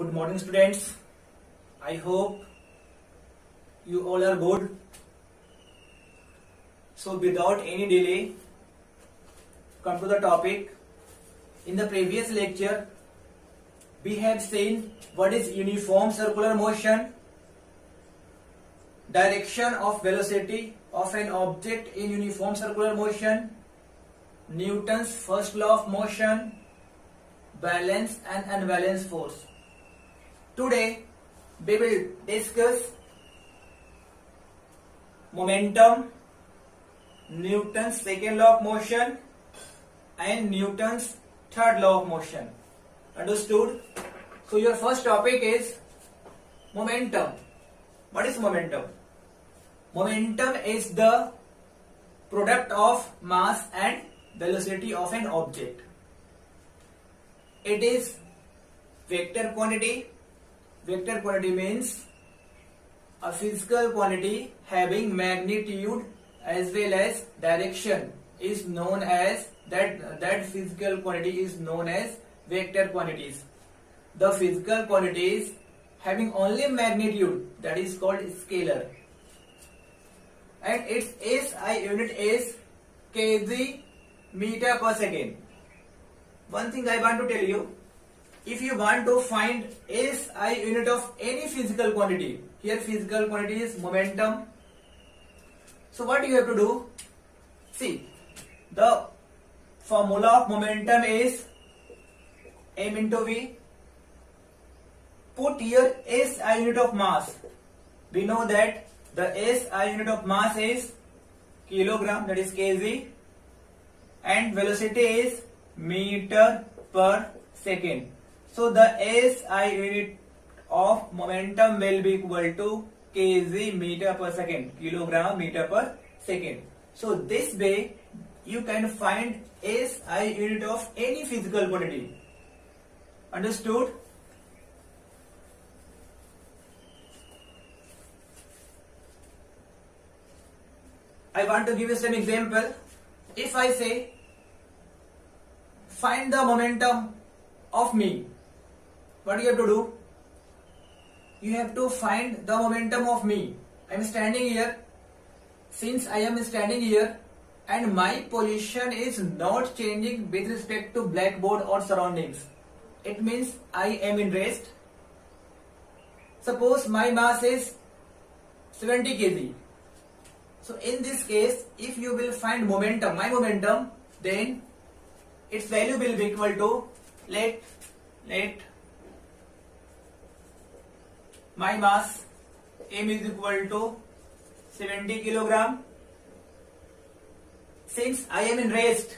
Good morning, students. I hope you all are good. So, without any delay, come to the topic. In the previous lecture, we have seen what is uniform circular motion, direction of velocity of an object in uniform circular motion, Newton's first law of motion, balance and unbalanced force. Today we will discuss momentum, Newton's second law of motion and Newton's third law of motion. Understood? So your first topic is momentum. What is momentum? Momentum is the product of mass and velocity of an object. It is vector quantity. Vector quantity means a physical quantity having magnitude as well as direction is known as that physical quantity is known as vector quantities. The physical quantities having only magnitude, that is called scalar, and its SI unit is kg meter per second. One thing I want to tell you, if you want to find SI unit of any physical quantity, here physical quantity is momentum. So what you have to do? See, the formula of momentum is m into v. Put here SI unit of mass. We know that the SI unit of mass is kilogram, that is kg, and velocity is meter per second. So the SI unit of momentum will be equal to kg meter per second, kilogram meter per second. So this way you can find SI unit of any physical quantity. Understood? I want to give you some example. If I say find the momentum of me, what do you have to do? You have to find the momentum of me. I am standing here. Since I am standing here and my position is not changing with respect to blackboard or surroundings, it means I am in rest. Suppose my mass is 70 kg. So in this case, if you will find momentum, my momentum, then its value will be equal to, let my mass m is equal to 70 kilogram. Since I am in rest,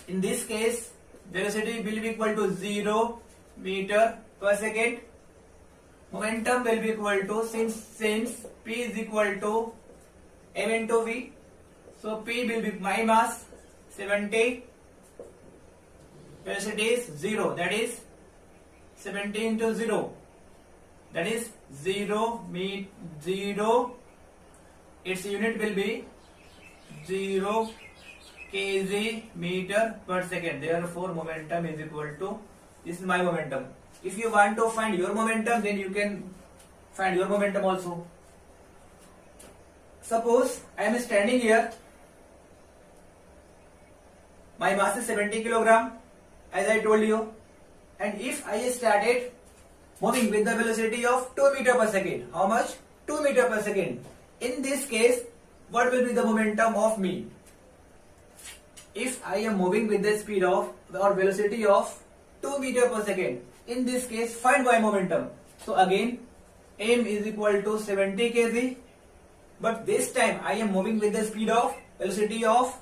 in this case velocity will be equal to 0 meter per second. Momentum will be equal to, since p is equal to m into v, so p will be my mass 70, velocity is 0, that is 70 into 0, that is 0 its unit will be 0 kg meter per second. Therefore momentum is equal to, this is my momentum. If you want to find your momentum, then you can find your momentum also. Suppose I am standing here, my mass is 70 kilogram as I told you, and if I started moving with the velocity of 2 meter per second, how much? 2 meter per second. In this case, what will be the momentum of me? If I am moving with the speed of or velocity of 2 meter per second, in this case find my momentum. So again m is equal to 70 kg, but this time I am moving with the speed of velocity of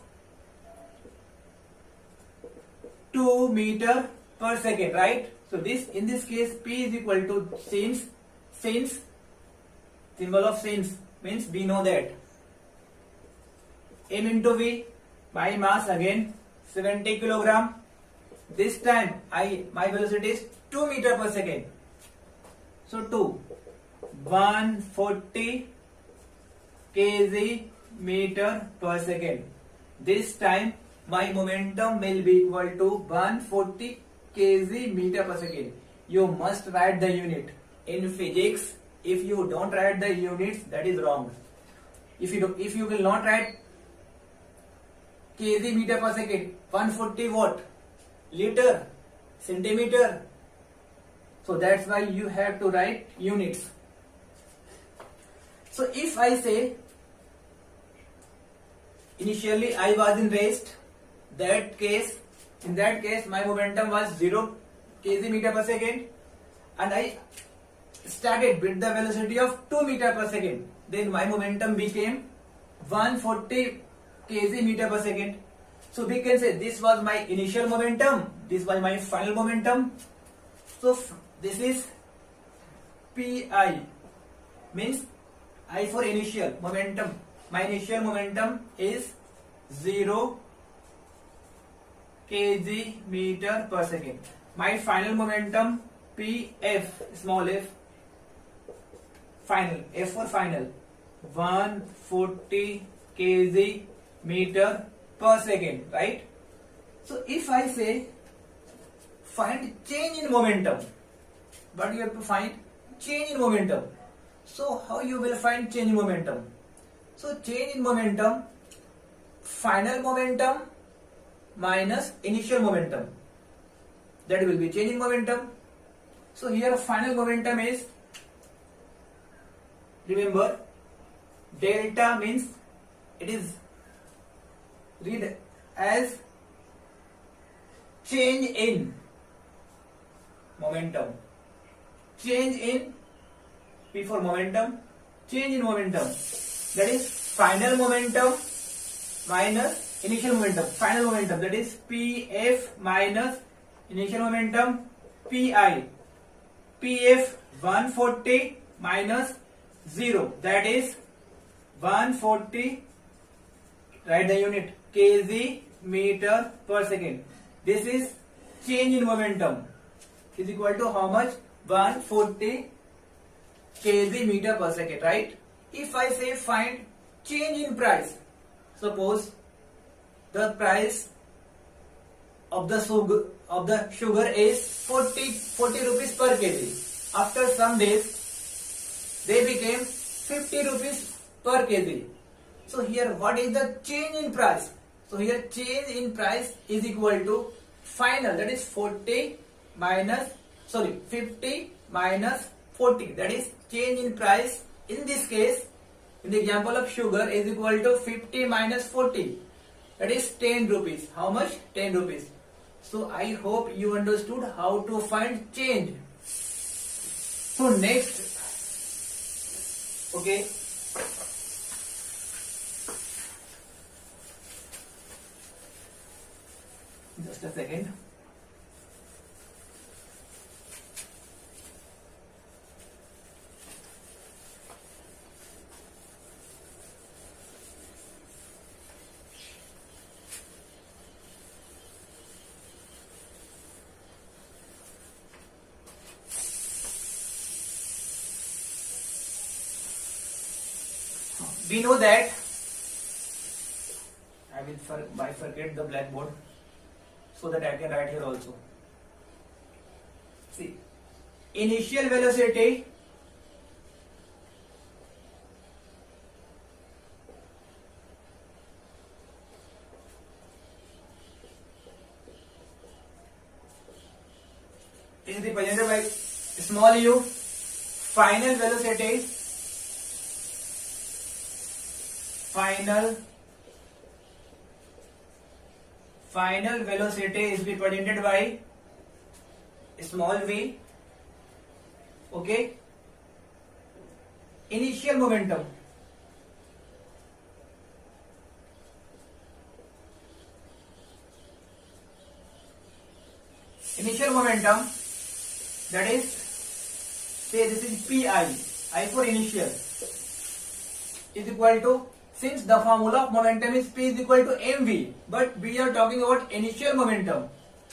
2 meter per second, right? So this, in this case, p is equal to, since symbol of since means we know that m into v, my mass again 70 kilogram. This time my velocity is 2 meter per second. So 140 kg meter per second. This time my momentum will be equal to 140 kg meter per second. you must write the unit. In physics, if you don't write the units, that is wrong. If you will not write kg meter per second, 140 watt, liter, centimeter, so that's why you have to write units. So if I say initially I was in rest, in that case my momentum was 0 kg meter per second, and I started with the velocity of 2 meter per second, then my momentum became 140 kg meter per second. So we can say this was my initial momentum, this was my final momentum. So this is Pi, means I for initial momentum. My initial momentum is 0 kg meter per second. My final momentum Pf, small f, final, F for final, 140 kg meter per second, right? So if I say find change in momentum, but you have to find change in momentum. So how you will find change in momentum? So change in momentum, final momentum minus initial momentum, that will be change in momentum. So here final momentum is, remember, delta means it is read as change in momentum. Change in, P for momentum, change in momentum, that is final momentum minus initial momentum. Final momentum, that is Pf minus initial momentum Pi. Pf 140 minus 0, that is 140, write the unit, kg meter per second. This is change in momentum is equal to how much? 140 kg meter per second, right? If I say find change in price, suppose the price of the sugar is 40 rupees per kg. After some days, they became 50 rupees per kg. So here, what is the change in price? So here, change in price is equal to final, that is 50 minus 40. That is change in price. In this case, in the example of sugar, is equal to 50 minus 40. That is 10 rupees. How much? 10 rupees. So I hope you understood how to find change. So next, okay. Just a second. We know that I will bifurcate the blackboard so that I can write here also. See, initial velocity is represented by small u. Final velocity, final velocity is represented by small v. Okay. Initial momentum, that is, say this is Pi, I for initial, is equal to, since the formula of momentum is P is equal to mv, but we are talking about initial momentum,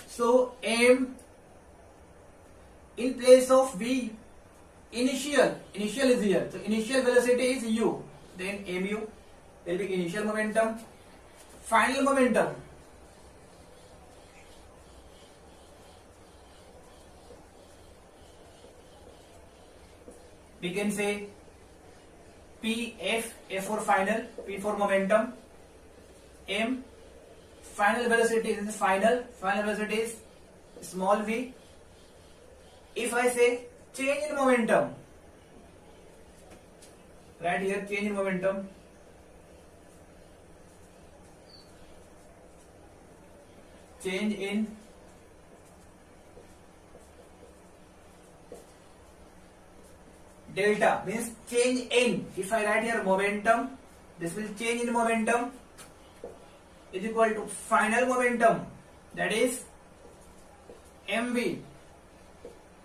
so m in place of v, initial is here, so initial velocity is u, then mu will be initial momentum. Final momentum, we can say P, F for final, P for momentum, M, final velocity is final velocity is small v. If I say change in momentum, right here change in momentum, change in delta means change in. If I write here momentum, this will change in momentum is equal to final momentum, that is mv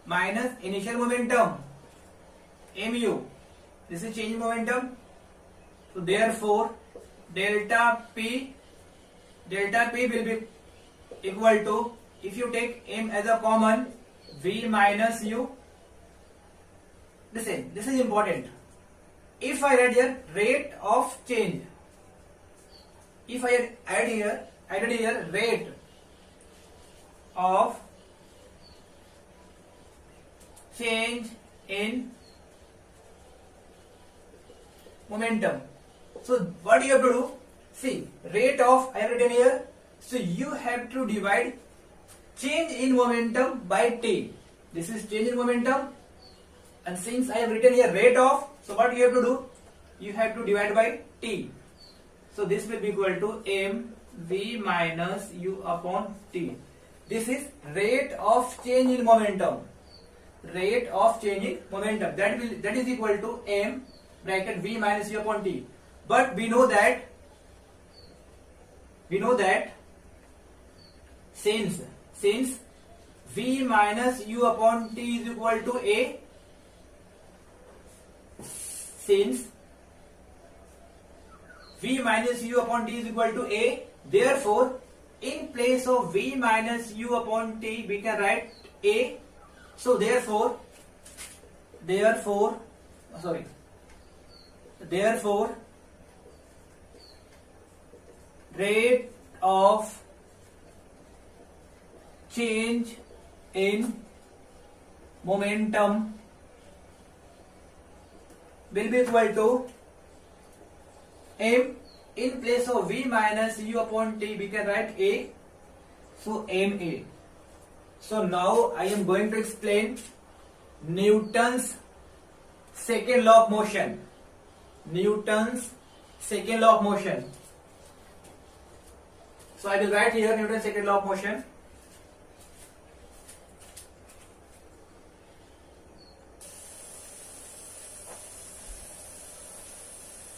minus initial momentum mu. This is change in momentum. So therefore delta p will be equal to, if you take m as a common, v minus u. Listen, this is important. If I write here rate of change, if I added here rate of change in momentum. So what you have to do? See, rate of I have written here. So you have to divide change in momentum by t. This is change in momentum, and since I have written here rate of, so what you have to do? You have to divide by t. So this will be equal to mv minus u upon t. This is rate of change in momentum. Rate of change in momentum, that is equal to m bracket v minus u upon t. But we know that since v minus u upon t is equal to a, since v minus u upon t is equal to a, therefore in place of v minus u upon t we can write a. So therefore rate of change in momentum will be equal to m, in place of v minus u upon t we can write a, so ma. So now I am going to explain Newton's second law of motion. Newton's second law of motion. So I will write here Newton's second law of motion.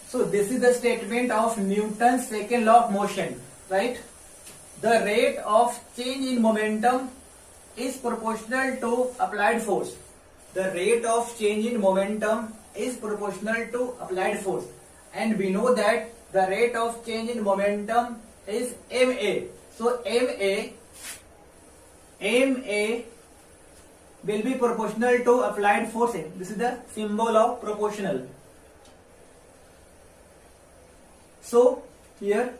So this is the statement of Newton's second law of motion, right? The rate of change in momentum is proportional to applied force. The rate of change in momentum is proportional to applied force, and we know that the rate of change in momentum is ma. So ma will be proportional to applied force. This is the symbol of proportional. So here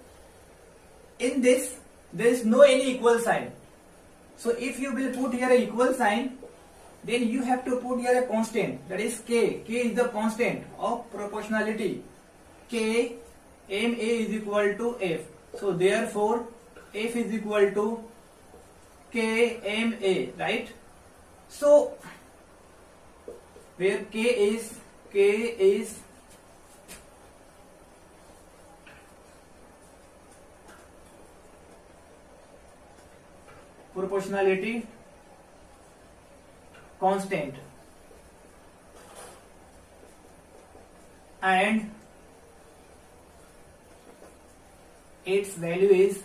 in this there is no any equal sign. So if you will put here a equal sign, then you have to put here a constant, that is k. K is the constant of proportionality. K ma is equal to f. So therefore f is equal to k ma, right? So where k is proportionality constant and its value is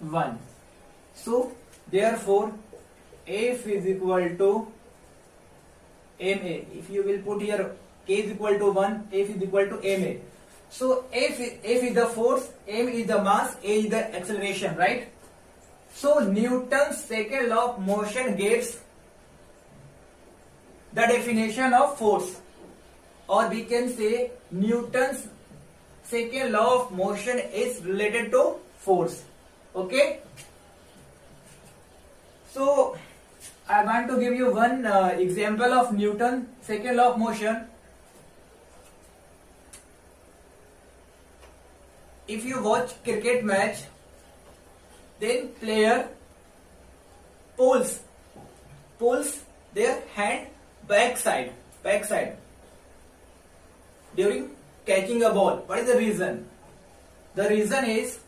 1. So therefore f is equal to ma. If you will put here k is equal to 1, f is equal to ma. So f is the force, m is the mass, a is the acceleration, right? So Newton's second law of motion gives the definition of force, or we can say Newton's second law of motion is related to force. Okay? So I want to give you one example of Newton's second law of motion. If you watch cricket match, then player pulls their hand backside during catching a ball. What is the reason? The reason is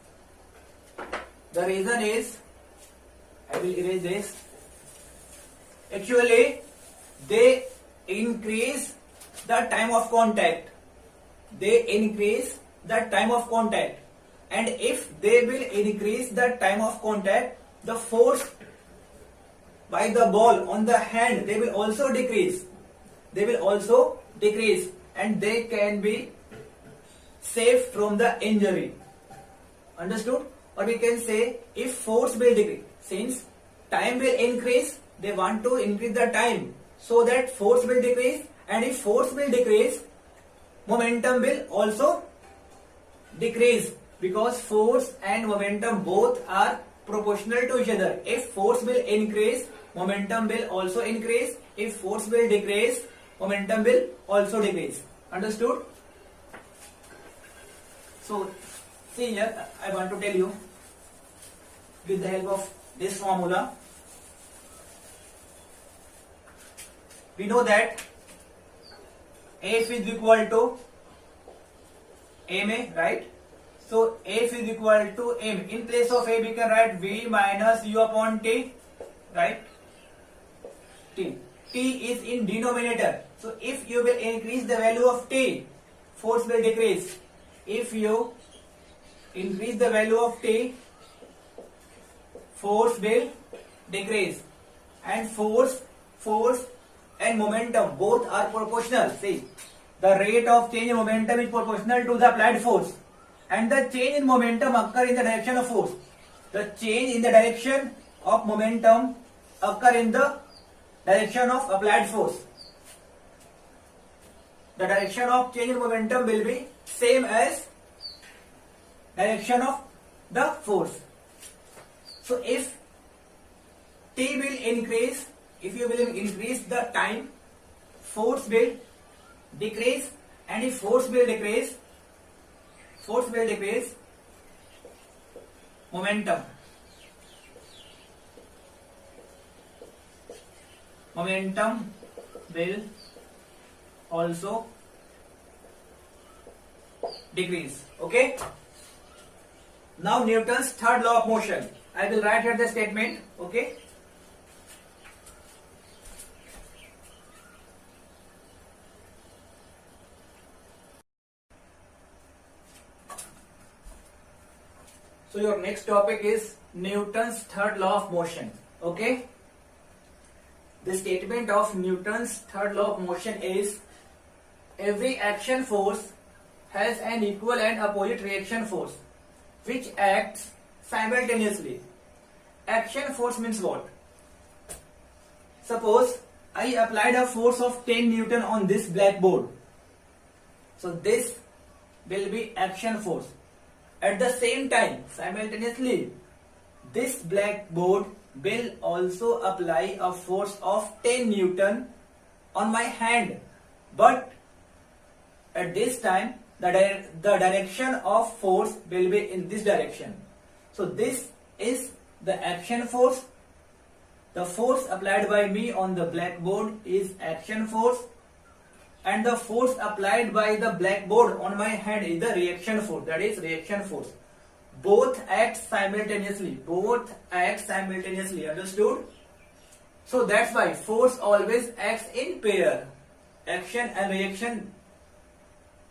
I will erase this. Actually, they increase the time of contact. And if they will increase the time of contact, the force by the ball on the hand, they will also decrease. And they can be safe from the injury. Understood? Or we can say, if force will decrease, since time will increase, they want to increase the time so that force will decrease, and if force will decrease, momentum will also decrease, because force and momentum both are proportional to each other. If force will increase, momentum will also increase. If force will decrease, momentum will also decrease. Understood? So, see here, I want to tell you with the help of this formula. We know that F is equal to ma, right? So F is equal to m. In place of A, we can write V minus U upon T, right? T is in denominator. So if you will increase the value of T, force will decrease. If you increase the value of T, force will decrease. And force and momentum both are proportional. See, the rate of change in momentum is proportional to the applied force, and the change in momentum occur in the direction of force. The change in the direction of momentum occur in the direction of applied force. The direction of change in momentum will be same as direction of the force. So if T will increase, if you will increase the time, force will decrease, and if force will decrease, momentum will also decrease. Okay? Now Newton's third law of motion. I will write here the statement. Okay? So your next topic is Newton's third law of motion. Okay? The statement of Newton's third law of motion is, every action force has an equal and opposite reaction force which acts simultaneously. Action force means what? Suppose I applied a force of 10 Newton on this blackboard. So this will be action force. At the same time, simultaneously, this blackboard will also apply a force of 10 Newton on my hand. But at this time, the direction of force will be in this direction. So this is the action force. The force applied by me on the blackboard is action force, and the force applied by the blackboard on my hand is the reaction force, that is reaction force. Both act simultaneously. Understood? So that's why force always acts in pair. Action and reaction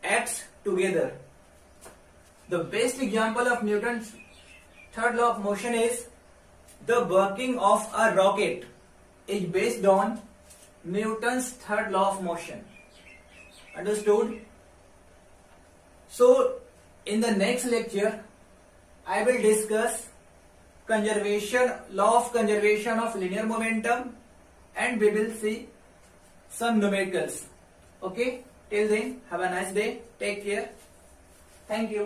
acts together. The best example of Newton's third law of motion is the working of a rocket is based on Newton's third law of motion. Understood? So in the next lecture I will discuss law of conservation of linear momentum, and we will see some numericals. Okay? Till then, have a nice day. Take care. Thank you.